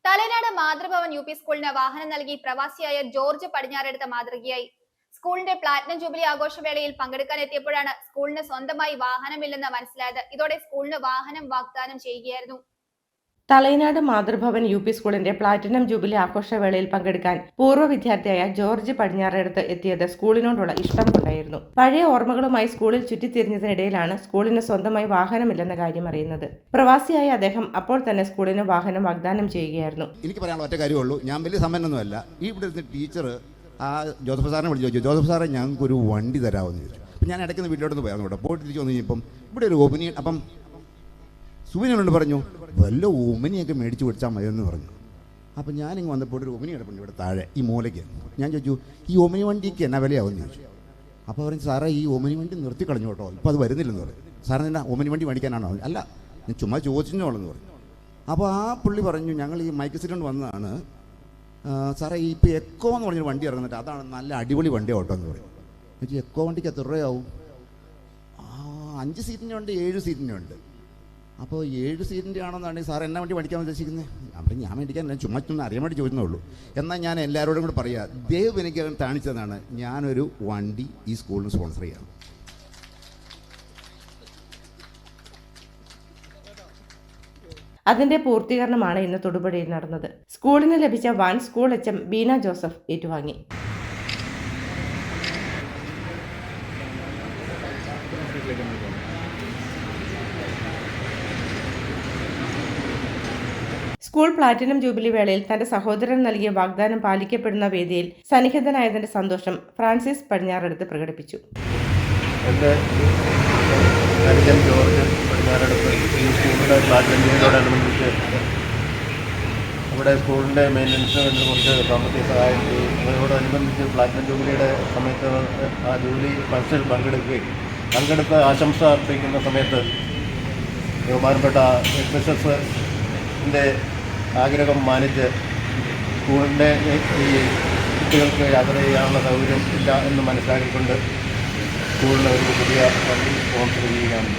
തലനാട് മാതൃഭവൻ യു പി സ്കൂളിന് വാഹനം നൽകി പ്രവാസിയായ ജോർജ് പടിഞ്ഞാറെടുത്ത മാതൃകയായി. സ്കൂളിന്റെ പ്ലാറ്റിനം ജൂബിലി ആഘോഷവേളയിൽ പങ്കെടുക്കാൻ എത്തിയപ്പോഴാണ് സ്കൂളിന് സ്വന്തമായി വാഹനമില്ലെന്ന് മനസ്സിലായത്. ഇതോടെ സ്കൂളിന് വാഹനം വാഗ്ദാനം ചെയ്യുകയായിരുന്നു. തലൈനാട് മാതൃഭവൻ യു പി സ്കൂളിന്റെ പ്ലാറ്റിനം ജൂബിലി ആഘോഷവേളയിൽ പങ്കെടുക്കാൻ പൂർവ്വ വിദ്യാർത്ഥിയായ ജോർജ് പടിഞ്ഞാറെടുത്ത് എത്തിയത് സ്കൂളിനോടുള്ള ഇഷ്ടം കൊണ്ടായിരുന്നു. പഴയ ഓർമ്മകളുമായി സ്കൂളിൽ ചുറ്റിത്തിരിഞ്ഞതിനിടയിലാണ് സ്കൂളിന് സ്വന്തമായി വാഹനമില്ലെന്ന കാര്യം അറിയുന്നത്. പ്രവാസിയായ അദ്ദേഹം അപ്പോൾ തന്നെ സ്കൂളിന് വാഹനം വാഗ്ദാനം ചെയ്യുകയായിരുന്നു. എനിക്ക് പറയാനുള്ള ഒറ്റ കാര്യമുള്ളൂ, ഞാൻ വലിയ സമ്പന്നൊന്നുമല്ല. ഈ ഇവിടെ ടീച്ചർ ആ ജോസഫ് സാറിനെ വിളിച്ച് ചോദിച്ചു, ജോസഫ് സാറെ ഞങ്ങൾക്കൊരു വണ്ടി തരാമെന്ന് ചോദിച്ചു. അപ്പം ഞാൻ ഇടയ്ക്ക് വീട്ടിലോട്ട് പോയാൽ ഇവിടെ പോയിട്ട് തിരിച്ച് വന്നു കഴിഞ്ഞപ്പം ഇവിടെ ഒരു ഒമിനി, അപ്പം സുബിനോട് പറഞ്ഞു വല്ല ഒമിനിയൊക്കെ മേടിച്ച് പിടിച്ചാൽ മതിയെന്ന് പറഞ്ഞു. അപ്പം ഞാനിങ്ങ് വന്നപ്പോൾ ഒരു ഒമിനി കിടപ്പുണ്ട് ഇവിടെ താഴെ ഈ മൂലയ്ക്ക്. ഞാൻ ചോദിച്ചു ഈ ഒമിനി വണ്ടിക്ക് എന്നാ വിലയാവുമെന്ന് ചോദിച്ചു. അപ്പോൾ പറഞ്ഞു സാറേ ഈ ഒമിനി വണ്ടി നിർത്തി കളഞ്ഞു കേട്ടോ, ഇപ്പോൾ അത് വരുന്നില്ലെന്ന് പറഞ്ഞു. സാറേ എന്നാ ഒമിനി വണ്ടി മേടിക്കാനാണോ? അല്ല ഞാൻ ചുമ്മാ ചോദിച്ചോളെന്ന് പറഞ്ഞു. അപ്പോൾ ആ പുള്ളി പറഞ്ഞു ഞങ്ങൾ ഈ മൈക്ക് സിറ്റുകൊണ്ട് വന്നതാണ് സാറേ, ഇപ്പോൾ എക്കോ എന്ന് പറഞ്ഞൊരു വണ്ടി ഇറങ്ങുന്നിട്ട് അതാണ് നല്ല അടിപൊളി വണ്ടി ഓട്ടോ എന്ന് പറയും. ചോദിച്ചു എക്കോ വണ്ടിക്ക് എത്ര രൂപയാവും? 5 സീറ്റിൻ്റെ ഉണ്ട് 7 സീറ്റിൻ്റെ ഉണ്ട്. അപ്പോൾ 7 സീറ്റിൻ്റെ ആണെന്നാണെങ്കിൽ സാർ എന്നാ വണ്ടി മേടിക്കാൻ ഉദ്ദേശിക്കുന്നത്? അപ്പം ഞാൻ മേടിക്കാൻ ചുമ്മാ അറിയാൻ വേണ്ടി ചോദിച്ചേ. എന്നാൽ ഞാൻ എല്ലാവരോടും കൂടെ പറയാം, ദൈവം എനിക്ക് കാണിച്ചതാണ് ഞാനൊരു വണ്ടി ഈ സ്കൂളിന് സ്പോൺസർ ചെയ്യാം. അതിന്റെ പൂർത്തീകരണമാണ് ഇന്ന് തൊടുപുഴയിൽ നടന്നത്. സ്കൂളിന് ലഭിച്ച വാൻ സ്കൂൾ എച്ച്.എം. ബീന ജോസഫ് ഏറ്റുവാങ്ങി. സ്കൂൾ പ്ലാറ്റിനം ജൂബിലി വേളയിൽ തന്റെ സഹോദരൻ നൽകിയ വാഗ്ദാനം പാലിക്കപ്പെടുന്ന വേദിയിൽ സന്നിഹിതനായതിന്റെ സന്തോഷം ഫ്രാൻസിസ് പടിഞ്ഞാറെടുത്ത് പ്രകടിപ്പിച്ചു. എൻ്റെ അനുജൻ ജോർജ് പടിഞ്ഞാറെടുത്ത് ഈ സ്കൂളിൻ്റെ പ്ലാറ്റിനം ജൂബിലിയോടനുബന്ധിച്ച് അവിടെ സ്കൂളിൻ്റെ മെയിൻ്റനൻസിന് വേണ്ടി കുറച്ച് സാമ്പത്തിക സഹായം ചെയ്യും. അതിനോടനുബന്ധിച്ച് പ്ലാറ്റിനം ജൂബിലിയുടെ സമയത്ത് ആ ജൂബിലി ഫംഗ്ഷനിൽ പങ്കെടുത്ത് ആശംസ അർപ്പിക്കുന്ന സമയത്ത് ബഹുമാനപ്പെട്ട HSSൻ്റെ ആഗ്രഹം മാനിച്ച് സ്കൂളിൻ്റെ ഈ കുട്ടികൾക്ക് യാത്ര ചെയ്യാനുള്ള സൗകര്യം ഇല്ല എന്ന് മനസ്സിലാക്കിക്കൊണ്ട് സ്കൂളിന് ഒരു പുതിയ വണ്ടി സ്പോൺസർ ചെയ്യുകയാണ്.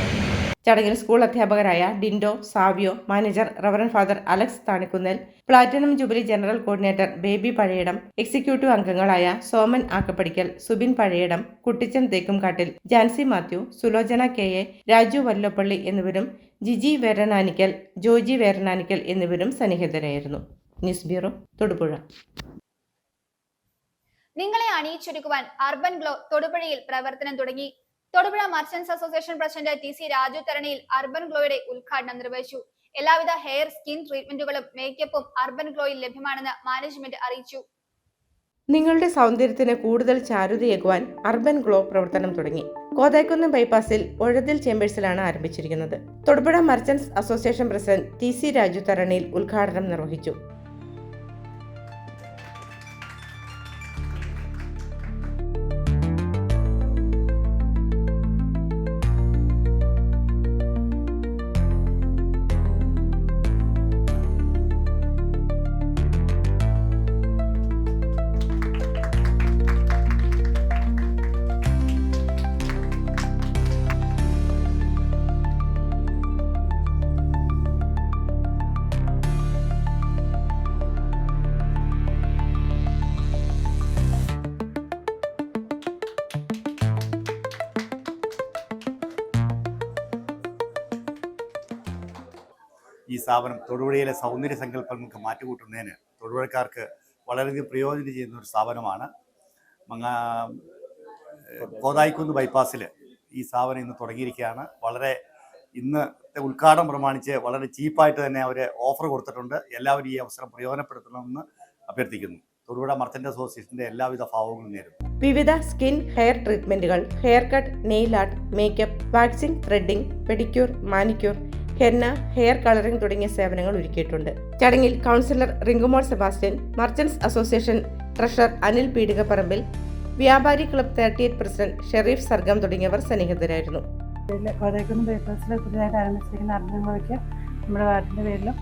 ചടങ്ങിൽ സ്കൂൾ അധ്യാപകരായ Dindo, Savio, manager reverend father Alex Thanikkunnel, platinum jubilee general coordinator Baby Pazhayidam, executive അംഗങ്ങളായ സോമൻ ആക്കപ്പടിക്കൽ, സുബിൻ പഴയിടം, കുട്ടിച്ചൻ തേക്കുംകാട്ടിൽ, ജാൻസി മാത്യു, സുലോചന KA, രാജു വല്ലപ്പള്ളി എന്നിവരും ജിജി വേരനാനിക്കൽ, ജോജി വേരനാനിക്കൽ എന്നിവരും സന്നിഹിതരായിരുന്നു. News bureau, Thodupuzha. നിങ്ങളെ അണിയിച്ചൊരുക്കുവാൻ അർബൻ ഗ്ലോ തൊടുപുഴയിൽ പ്രവർത്തനം തുടങ്ങി. Thodupuzha merchants association president TC Raju Tharaniyil urban ഗ്ലോയുടെ ഉദ്ഘാടനം നിർവഹിച്ചു. എല്ലാവിധ ഹെയർ സ്കിൻ ട്രീറ്റ്മെന്റുകളും മേക്കപ്പും അർബൻ ഗ്ലോയിൽ ലഭ്യമാണെന്ന് മാനേജ്മെന്റ് അറിയിച്ചു. നിങ്ങളുടെ സൗന്ദര്യത്തിന് കൂടുതൽ ചാരുതയേകുവാൻ അർബൻ ഗ്ലോ പ്രവർത്തനം തുടങ്ങി. കോതായിക്കുന്ന് ബൈപ്പാസിൽ ഒഴതിൽ ചേംബേഴ്സിലാണ് ആരംഭിച്ചിരിക്കുന്നത്. Thodupuzha merchants association president TC Raju Tharaniyil ഉദ്ഘാടനം നിർവഹിച്ചു. സ്ഥാപനം തൊടുപുഴയിലെ സൗന്ദര്യ സങ്കല്പങ്ങൾക്ക് മാറ്റുകൂട്ടുന്നതിന് തൊടുപുഴക്കാർക്ക് വളരെയധികം പ്രയോജനം ചെയ്യുന്ന ഒരു സ്ഥാപനമാണ്. കോതായിക്കുന്ന് ബൈപ്പാസിൽ ഈ സ്ഥാപനം ഇന്ന് തുടങ്ങിയിരിക്കുകയാണ്. ഇന്നത്തെ ഉദ്ഘാടനം പ്രമാണിച്ച് വളരെ ചീപ്പായിട്ട് തന്നെ അവർ ഓഫർ കൊടുത്തിട്ടുണ്ട്. എല്ലാവരും ഈ അവസരം പ്രയോജനപ്പെടുത്തണമെന്ന് അഭ്യർത്ഥിക്കുന്നു. തൊടുപുഴ മർച്ചന്റ് അസോസിയേഷന്റെ എല്ലാവിധ ഭാവങ്ങളും നേരുന്നു. വിവിധ സ്കിൻ ഹെയർ ട്രീറ്റ്മെന്റുകൾ, hair cut, nail art, makeup, waxing, threading, pedicure, manicure, henna, hair colouring തുടങ്ങിയ സേവനങ്ങൾ ഒരുക്കിയിട്ടുണ്ട്. ചടങ്ങിൽ councillor Rinkumol Sebastian, merchants association treasurer Anil Peedikaparambil, വ്യാപാരി ക്ലബ് 38 പ്രസിഡന്റ് ഷെരീഫ് സർഗം തുടങ്ങിയവർ സന്നിഹിതരായിരുന്നു. കോതായിക്കുന്ന് ബൈപ്പാസിൽ പുതിയതായിട്ട് ആരംഭിച്ചിരിക്കുന്ന അർബൻഗോയ്ക്ക് നമ്മുടെ വാർഡിൻ്റെ പേരിലും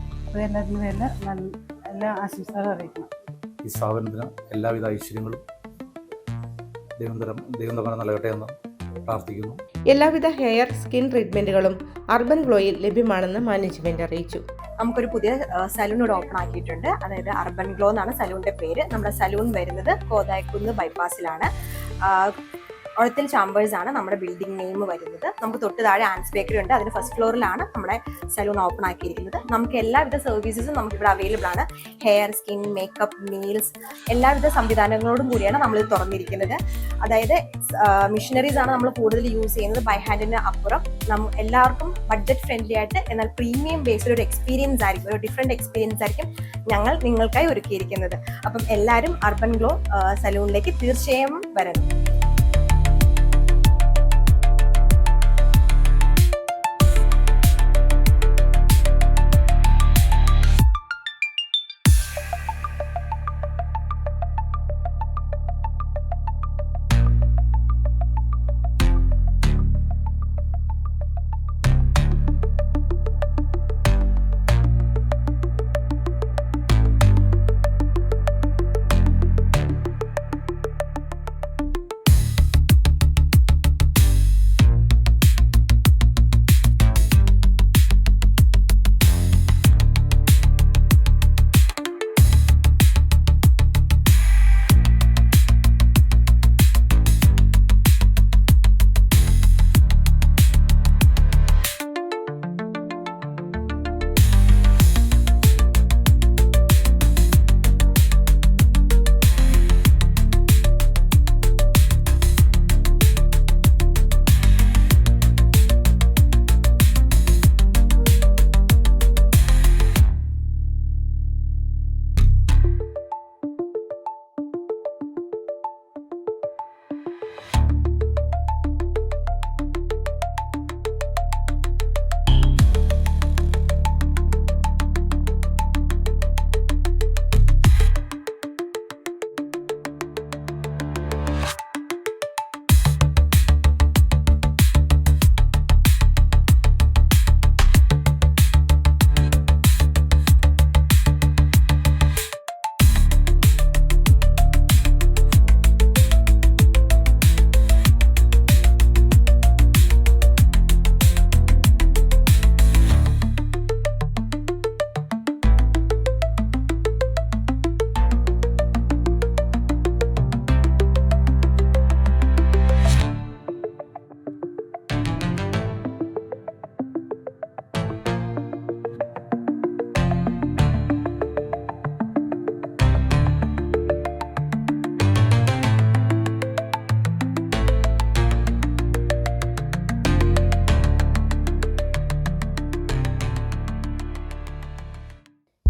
എല്ലാത്തിൻ്റെ പേരിലും എല്ലാ ആശംസകളും അറിയിക്കണം. ഈ സ്ഥാപനത്തിന് എല്ലാവിധ ഐശ്വര്യങ്ങളും ദൈവം തമ്മിൽ നൽകട്ടെ എന്ന് പ്രാർത്ഥിക്കുന്നു. എല്ലാവിധ ഹെയർ സ്കിൻ ട്രീറ്റ്മെന്റുകളും അർബൻ ഗ്ലോയിൽ ലഭ്യമാണെന്ന് മാനേജ്മെന്റ് അറിയിച്ചു. നമുക്കൊരു പുതിയ സലൂൺ ഇവിടെ ഓപ്പൺ ആക്കിയിട്ടുണ്ട്. അതായത് അർബൻ ഗ്ലോ എന്നാണ് സലൂണിന്റെ പേര്. നമ്മുടെ സലൂൺ വരുന്നത് കോതായിക്കുന്ന് ബൈപ്പാസിലാണ്. ഒഴത്തിൽ ചാമ്പേഴ്സ് ആണ് നമ്മുടെ ബിൽഡിംഗ് നെയിം വരുന്നത്. നമുക്ക് തൊട്ട് താഴെ ആൻസ് ബേക്കറി ഉണ്ട്. അതിന് ഫസ്റ്റ് ഫ്ലോറിലാണ് നമ്മുടെ സലൂൺ ഓപ്പൺ ആക്കിയിരിക്കുന്നത്. നമുക്ക് എല്ലാവിധ സർവീസസും നമുക്കിവിടെ അവൈലബിൾ ആണ്. ഹെയർ, സ്കിൻ, മേക്കപ്പ്, നെയിൽസ് എല്ലാവിധ സംവിധാനങ്ങളോടും കൂടിയാണ് നമ്മളിത് തുറന്നിരിക്കുന്നത്. അതായത് മിഷനറീസ് ആണ് നമ്മൾ കൂടുതൽ യൂസ് ചെയ്യുന്നത്. ബൈ ഹാൻഡിന് അപ്പുറം എല്ലാവർക്കും ബഡ്ജറ്റ് ഫ്രണ്ട്ലി ആയിട്ട് എന്നാൽ പ്രീമിയം ബേസിൽ ഒരു എക്സ്പീരിയൻസ് ആയിരിക്കും, ഒരു ഡിഫറെൻറ്റ് എക്സ്പീരിയൻസ് ആയിരിക്കും ഞങ്ങൾ നിങ്ങൾക്കായി ഒരുക്കിയിരിക്കുന്നത്. അപ്പം എല്ലാവരും അർബൻ ഗ്ലോ സലൂണിലേക്ക് തീർച്ചയായും വരണം.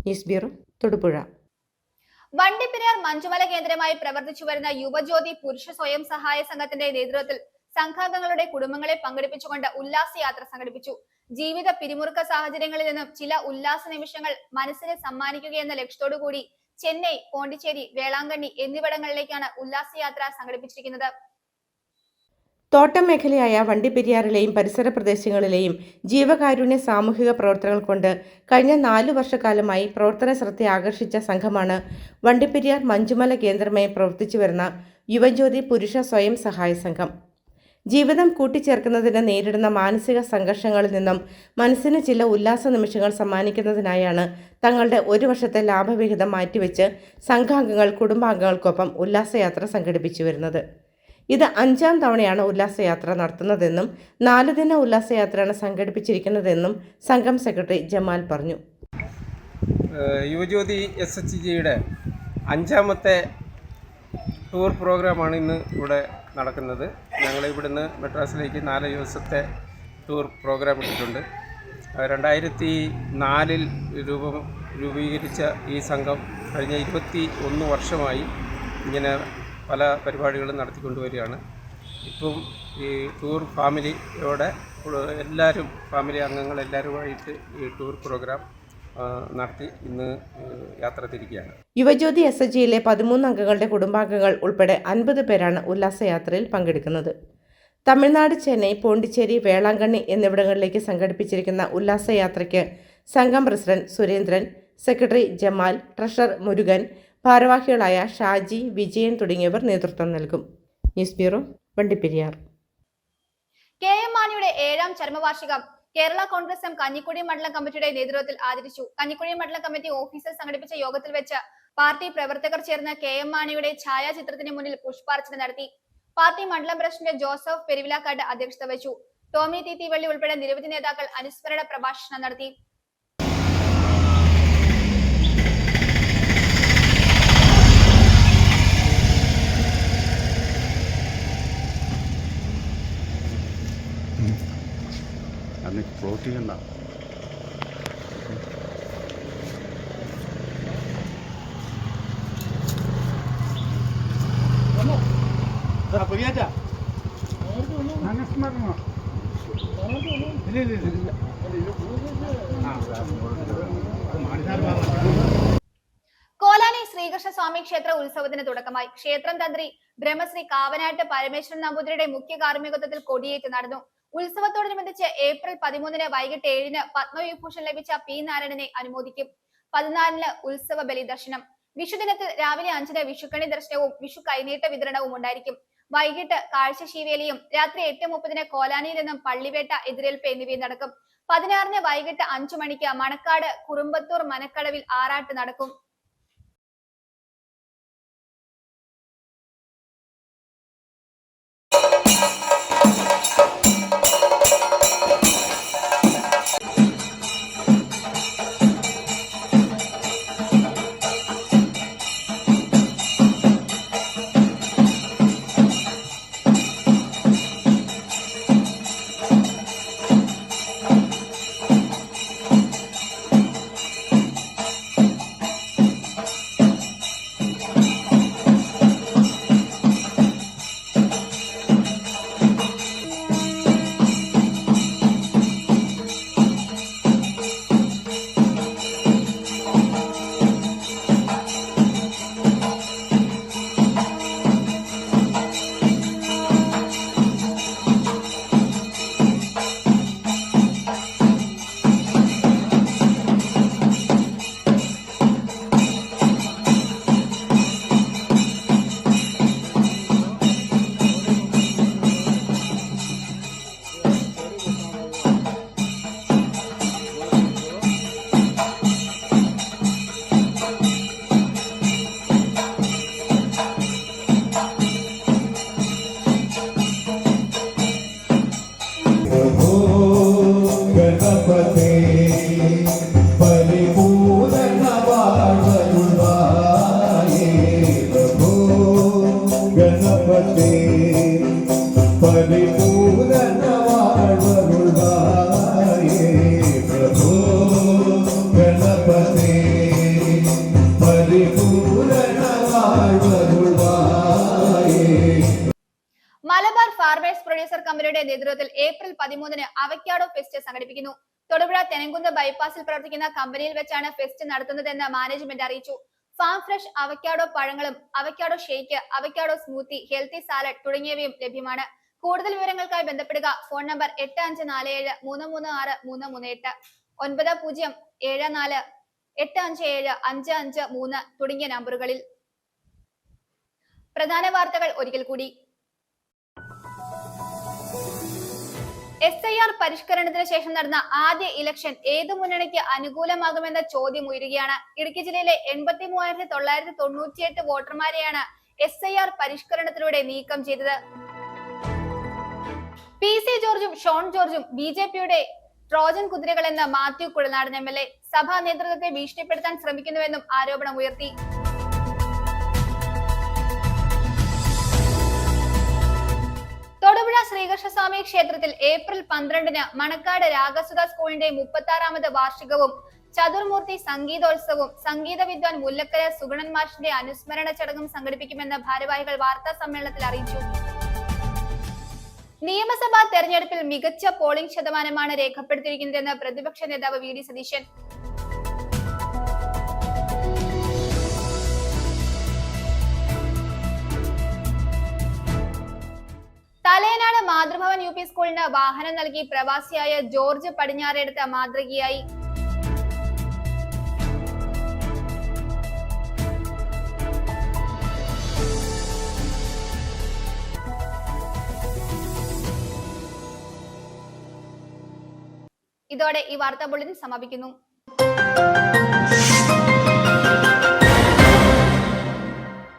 News bureau, Thodupuzha. വണ്ടിപ്പെരിയാർ മഞ്ജുമല കേന്ദ്രമായി പ്രവർത്തിച്ചു വരുന്ന യുവജ്യോതി പുരുഷ സ്വയം സഹായ സംഘത്തിന്റെ നേതൃത്വത്തിൽ സംഘാംഗങ്ങളുടെ കുടുംബങ്ങളെ പങ്കെടുപ്പിച്ചുകൊണ്ട് ഉല്ലാസയാത്ര സംഘടിപ്പിച്ചു. ജീവിത പിരിമുറുക്ക സാഹചര്യങ്ങളിൽ നിന്നും ചില ഉല്ലാസ നിമിഷങ്ങൾ മനസ്സിന് സമ്മാനിക്കുകയെന്ന ലക്ഷ്യത്തോടുകൂടി ചെന്നൈ, പോണ്ടിച്ചേരി, വേളാങ്കണ്ണി എന്നിവിടങ്ങളിലേക്കാണ് ഉല്ലാസയാത്ര സംഘടിപ്പിച്ചിരിക്കുന്നത്. തോട്ടം മേഖലയായ വണ്ടിപ്പെരിയാറിലെയും പരിസര പ്രദേശങ്ങളിലെയും ജീവകാരുണ്യ സാമൂഹിക പ്രവർത്തനങ്ങൾ കൊണ്ട് കഴിഞ്ഞ 4 വർഷക്കാലമായി പ്രവർത്തന ശ്രദ്ധ ആകർഷിച്ച സംഘമാണ് വണ്ടിപ്പെരിയാർ മഞ്ജുമല കേന്ദ്രമായി പ്രവർത്തിച്ചു വരുന്ന യുവജ്യോതി പുരുഷ സ്വയം സഹായ സംഘം. ജീവിതം കൂട്ടിച്ചേർക്കുന്നതിന് നേരിടുന്ന മാനസിക സംഘർഷങ്ങളിൽ നിന്നും മനസ്സിന് ചില ഉല്ലാസ നിമിഷങ്ങൾ സമ്മാനിക്കുന്നതിനായാണ് തങ്ങളുടെ 1 വർഷത്തെ ലാഭവിഹിതം മാറ്റിവെച്ച് സംഘാംഗങ്ങൾ കുടുംബാംഗങ്ങൾക്കൊപ്പം ഉല്ലാസയാത്ര സംഘടിപ്പിച്ചു വരുന്നത്. ഇത് 5ാം തവണയാണ് ഉല്ലാസയാത്ര നടത്തുന്നതെന്നും 4 ദിന ഉല്ലാസയാത്രയാണ് സംഘടിപ്പിച്ചിരിക്കുന്നതെന്നും സംഘം സെക്രട്ടറി ജമാൽ പറഞ്ഞു. യുവജ്യോതി SHGയുടെ 5ാമത്തെ ടൂർ പ്രോഗ്രാമാണ് ഇന്ന് ഇവിടെ നടക്കുന്നത്. ഞങ്ങൾ ഇവിടുന്ന് മദ്രാസിലേക്ക് 4 ദിവസത്തെ ടൂർ പ്രോഗ്രാം ഇട്ടിട്ടുണ്ട്. 2004 രൂപീകരിച്ച ഈ സംഘം കഴിഞ്ഞ 21 വർഷമായി ഇങ്ങനെ പല പരിപാടികളും നടത്തിക്കൊണ്ടുവരികയാണ്. ഇപ്പം ഈ ടൂർ ഫാമിലിയോടെ എല്ലാവരും ഫാമിലി അംഗങ്ങളെല്ലാവരുമായിട്ട് ഈ ടൂർ പ്രോഗ്രാം നടത്തി ഇന്ന് യാത്ര തിരിക്കുകയാണ്. യുവജ്യോതി SHGയിലെ 13 അംഗങ്ങളുടെ കുടുംബാംഗങ്ങൾ ഉൾപ്പെടെ 50 പേരാണ് ഉല്ലാസയാത്രയിൽ പങ്കെടുക്കുന്നത്. തമിഴ്നാട്, ചെന്നൈ, പോണ്ടിച്ചേരി, വേളാങ്കണ്ണി എന്നിവിടങ്ങളിലേക്ക് സംഘടിപ്പിച്ചിരിക്കുന്ന ഉല്ലാസയാത്രയ്ക്ക് സംഘം president Surendran, secretary Jamal, treasurer Murugan, ഭാരവാഹികളായ ഷാജി, വിജയൻ തുടങ്ങിയവർ നേതൃത്വം നൽകും. News bureau, Vandiperiyar. KM മാണിയുടെ 7ാം ചരമവാർഷികം കേരള കോൺഗ്രസ് എം കഞ്ഞിക്കുഴി മണ്ഡലം കമ്മിറ്റിയുടെ നേതൃത്വത്തിൽ ആദരിച്ചു. കഞ്ഞിക്കുഴി മണ്ഡലം കമ്മിറ്റി ഓഫീസിൽ സംഘടിപ്പിച്ച യോഗത്തിൽ വെച്ച് പാർട്ടി പ്രവർത്തകർ ചേർന്ന് KM മാണിയുടെ ഛായാചിത്രത്തിന് മുന്നിൽ പുഷ്പാർച്ചന നടത്തി. പാർട്ടി മണ്ഡലം പ്രസിഡന്റ് ജോസഫ് പെരുവിലാക്കാട് അധ്യക്ഷത വഹിച്ചു. ടോമി തീത്തിവള്ളി ഉൾപ്പെടെ നിരവധി നേതാക്കൾ അനുസ്മരണ പ്രഭാഷണം നടത്തി. ഫ്ലോട്ട് ചെയ്യണ്ട. കോലാനി ശ്രീകൃഷ്ണസ്വാമി ക്ഷേത്ര ഉത്സവത്തിന് തുടക്കമായി. ക്ഷേത്രം തന്ത്രി ബ്രഹ്മശ്രീ കാവനാട്ട് പരമേശ്വരൻ നമ്പൂതിരിയുടെ മുഖ്യ കാർമ്മികത്വത്തിൽ കൊടിയേറ്റ് നടന്നു. ഉത്സവത്തോടനുബന്ധിച്ച് ഏപ്രിൽ 13 വൈകിട്ട് 7 പത്മവിഭൂഷൺ ലഭിച്ച P. നാരായണനെ അനുമോദിക്കും. 14 ഉത്സവ ബലി ദർശനം. വിഷുദിനത്തിൽ രാവിലെ 5 വിഷുക്കണി ദർശനവും വിഷു കൈനീട്ട വിതരണവും ഉണ്ടായിരിക്കും. വൈകിട്ട് കാഴ്ചശീവേലിയും രാത്രി 8:30 കോലാനിയിൽ നിന്നും പള്ളിവേട്ട, എതിരേൽപ്പ് എന്നിവയും നടക്കും. 16 വൈകിട്ട് 5 മണിക്ക് മണക്കാട് കുറുമ്പത്തൂർ മനക്കടവിൽ ആറാട്ട് നടക്കും. മലബാർ ഫാർമേഴ്സ് പ്രൊഡ്യൂസർ കമ്പനിയുടെ നേതൃത്വത്തിൽ ഏപ്രിൽ 13 അവക്കാഡോ ഫെസ്റ്റ് സംഘടിപ്പിക്കുന്നു. തൊടുപുഴ തെനങ്കുന്ന് ബൈപ്പാസിൽ പ്രവർത്തിക്കുന്ന കമ്പനിയിൽ വെച്ചാണ് ഫെസ്റ്റ് നടത്തുന്നതെന്ന് മാനേജ്മെന്റ് അറിയിച്ചു. ഫാം ഫ്രഷ് അവക്കാഡോ പഴങ്ങളും avocado shake, avocado smoothie, healthy salad തുടങ്ങിയവയും ലഭ്യമാണ്. കൂടുതൽ വിവരങ്ങൾക്കായി ബന്ധപ്പെടുക. ഫോൺ നമ്പർ 8547336338, 9074857553 തുടങ്ങിയ നമ്പറുകളിൽ. പ്രധാന വാർത്തകൾ ഒരിക്കൽ കൂടി. SIR പരിഷ്കരണത്തിന് ശേഷം നടന്ന ആദ്യ ഇലക്ഷൻ ഏതു മുന്നണിക്ക് അനുകൂലമാകുമെന്ന ചോദ്യം ഉയരുകയാണ്. ഇടുക്കി ജില്ലയിലെ 83,998 വോട്ടർമാരെയാണ് SIR പരിഷ്കരണത്തിലൂടെ നീക്കം ചെയ്തത്. PC ജോർജും ഷോൺ ജോർജും BJPയുടെ ട്രോജൻ കുതിരകളെന്ന് മാത്യു കുഴനാടൻ MLA. സഭാ നേതൃത്വത്തെ ഭീഷണിപ്പെടുത്താൻ ശ്രമിക്കുന്നുവെന്നും ആരോപണമുയർത്തി. തൊടുപുഴ ശ്രീകൃഷ്ണസ്വാമി ക്ഷേത്രത്തിൽ ഏപ്രിൽ 12-ന് മണക്കാട് രാഗസുധ സ്കൂളിന്റെ 36ാമത് വാർഷികവും ചതുർമൂർത്തി സംഗീതോത്സവവും സംഗീത വിദ്വാൻ മുല്ലക്കര സുഗണൻ മാഷിന്റെ അനുസ്മരണ ചടങ്ങും സംഘടിപ്പിക്കുമെന്ന് ഭാരവാഹികൾ വാർത്താ സമ്മേളനത്തിൽ അറിയിച്ചു. നിയമസഭാ തെരഞ്ഞെടുപ്പിൽ മികച്ച പോളിംഗ് ശതമാനമാണ് രേഖപ്പെടുത്തിയിരിക്കുന്നതെന്ന് പ്രതിപക്ഷ നേതാവ് V D Satheesan. Thalayanad Mathrubhavan U P സ്കൂളിന് വാഹനം നൽകി പ്രവാസിയായ ജോർജ് പടിഞ്ഞാറെടുത്ത മാതൃകയായി. ഇതോടെ ഈ വാർത്താ ബുള്ളറ്റിൻ സമാപിക്കുന്നു.